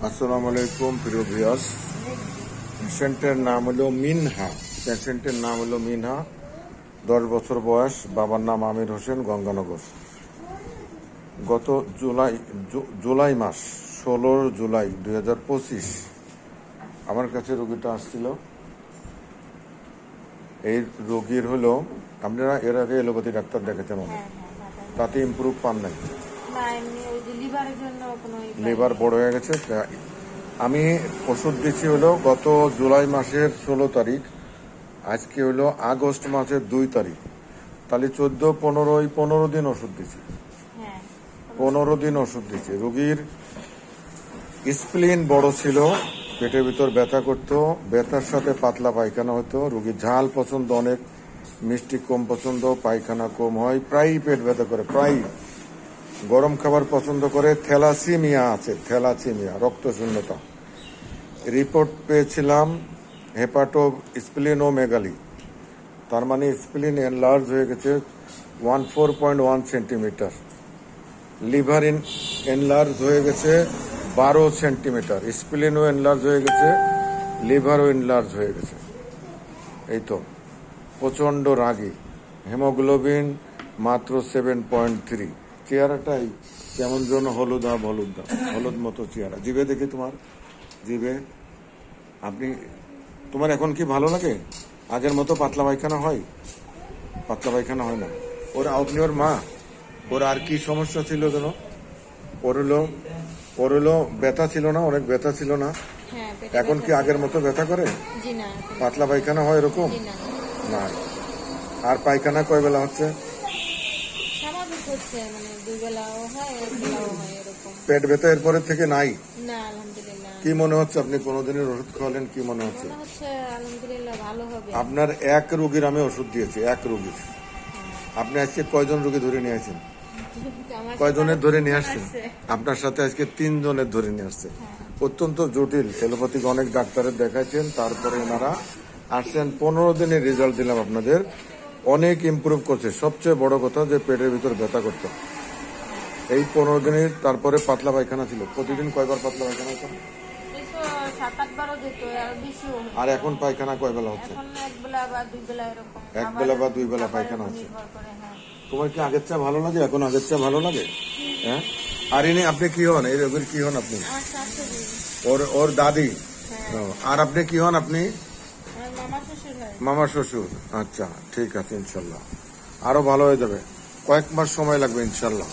আসসালামু আলাইকুম প্রিয় ভিউয়ার্স। পেশেন্টের নাম হলো মিনহা। 10 বছর বয়স, বাবার নাম আমির হোসেন, গঙ্গানগর। গত জুলাই মাস 16 জুলাই 2025 আমার কাছে রোগীটা আসছিল। এই রোগীর হলো, আপনারা এর আগে এলোপ্যাথি ডাক্তার দেখেছেন অনেক, তাতে ইমপ্রুভ পান নাই, লিভার বড় হয়ে গেছে। আমি ওষুধ দিচ্ছি হলো গত জুলাই মাসের 16 তারিখ, আজকে হলো আগস্ট মাসের 2 তারিখ, তাহলে 14-15 দিন ওষুধ দিচ্ছি। 15 দিন ওষুধ দিচ্ছি। রোগীর স্প্লিন বড় ছিল, পেটের ভিতর ব্যথা করতো, ব্যথার সাথে পাতলা পায়খানা হতো। রোগীর ঝাল পছন্দ অনেক, মিষ্টি কম পছন্দ, পায়খানা কম হয়, প্রায় পেট ব্যথা করে, প্রায় গরম খাবার পছন্দ করে। থ্যালাসিমিয়া আছে, রক্ত শূন্যতা। রিপোর্ট পেয়েছিলাম হেপাটো স্প্লিনোমেগালি, তার মানে স্প্লিন এনলার্জ হয়ে গেছে 14.1 সেন্টিমিটার। লিভার এনলার্জ হয়ে গেছে 12 সেন্টিমিটার। স্প্লিনও এনলার্জ হয়ে গেছে, লিভারও এনলার্জ হয়ে গেছে। এই তো প্রচন্ড রাগী। হেমোগ্লোবিন মাত্র 7.3। চেহারাটাই কেমন যেন হলুদ মতো চেহারা। জিভে দেখি তোমার জিভে, তোমার এখন কি ভালো লাগে? আগের মতো পাতলা পায়খানা হয়? পাতলা পায়খানা হয় না। আপনি ওর মা, ওর আর কি সমস্যা ছিল যেন? ওর হলো ব্যথা ছিল না, অনেক ব্যথা ছিল না? এখন কি আগের মতো ব্যথা করে? পাতলা পায়খানা হয় এরকম? না। আর পায়খানা কয় বেলা হচ্ছে? পেট ব্যথা এরপরে থেকে নাই? কি মনে হচ্ছে? আপনি 15 দিনের ওষুধ খাওয়ালেন, কি মনে হচ্ছে? আপনার এক রোগীর আমি ওষুধ দিয়েছি, এক রোগীর। আপনি আজকে কয়জন রোগী ধরে নিয়ে আসছেন? কয়জনের ধরে নিয়ে আসছেন? আপনার সাথে আজকে 3 জনের ধরে নিয়ে আসছে। অত্যন্ত জটিল। এলোপ্যাথিক অনেক ডাক্তারের দেখাচ্ছেন, তারপরে এনারা আসছেন। 15 দিনের রেজাল্ট দিলাম আপনাদের, অনেক ইমপ্রুভ করছে। সবচেয়ে বড় কথা যে পেটের ভিতর ব্যথা করতো এই 15 দিনের। তারপরে পাতলা পায়খানা ছিল। প্রতিদিন কয়বার পাতলা পায়খানা হতো? আর এখন পায়খানা কয় বেলা হচ্ছে? এক বেলা বা 2 বেলা পায়খানা হচ্ছে। তোমার কি আগের চেয়ে ভালো লাগে? এখন আগের চেয়ে ভালো লাগে? হ্যাঁ। আর ইনি আপনি কি হন? এই রোগীর কি হন আপনি? ওর দাদি। আর আপনি কি হন? আপনি মামা শ্বশুর। আচ্ছা, ঠিক আছে, ইনশাল্লাহ আরো ভালো হয়ে যাবে। কয়েক মাস সময় লাগবে ইনশাল্লাহ।